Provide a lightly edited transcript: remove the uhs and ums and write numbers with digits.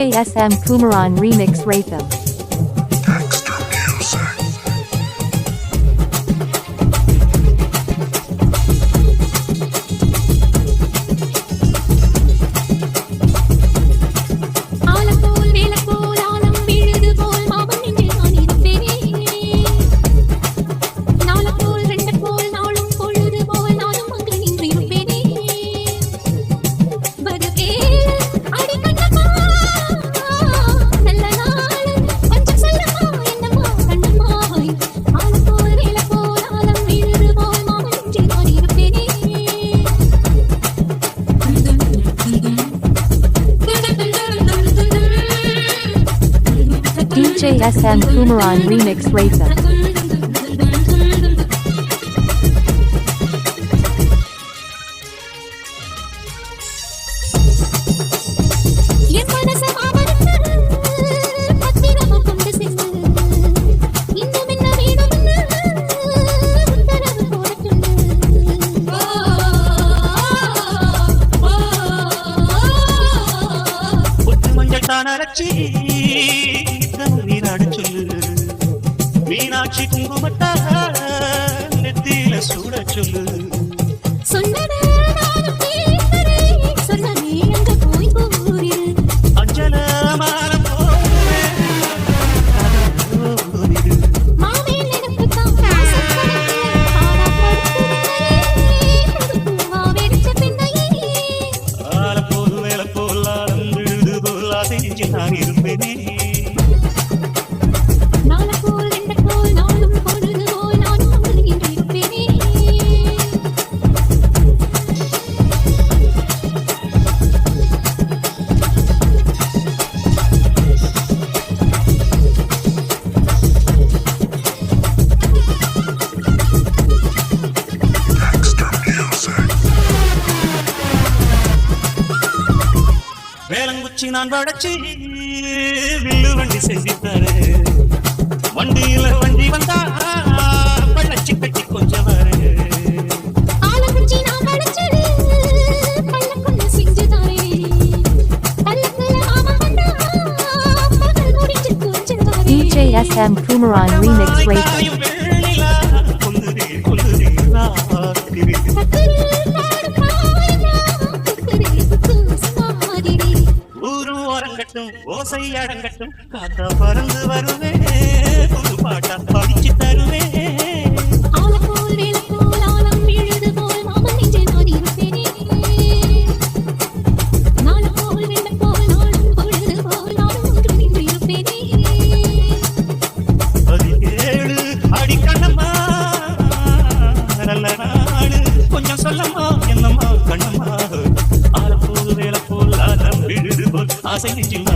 ASM Kumaran Remix Rhythm. DJ SM Kumaran Remix Rhythm. Meenakshi குங்குமட்டா நெத்தியில சூட சொல்லு அஞ்சல மால போது மேல போலாம் விழுது போலா செஞ்சு நான் இருப்பேனே வேலங்குச்சி நான் வடச்சி வில்லு வண்டி செஞ்சிட்டாரு வண்டியில வண்டி வந்தா பள்ளச்சி கட்டி கொஞ்சம் வரு DJ SM Kumaran Remix Rhythm. ஓசை அடங்கட்டும் காத்தா பறந்து வருவே புது பாட்டா படிச்சு தருவே அடிக்கண்ணம்மா நல்ல நாடு கொஞ்சம் சொல்லம்மா என்னம்மா கண்ணம்மா ஆல போல் வேலை போல் ஆலம் விழுது போல் ஆசை நெஞ்சில்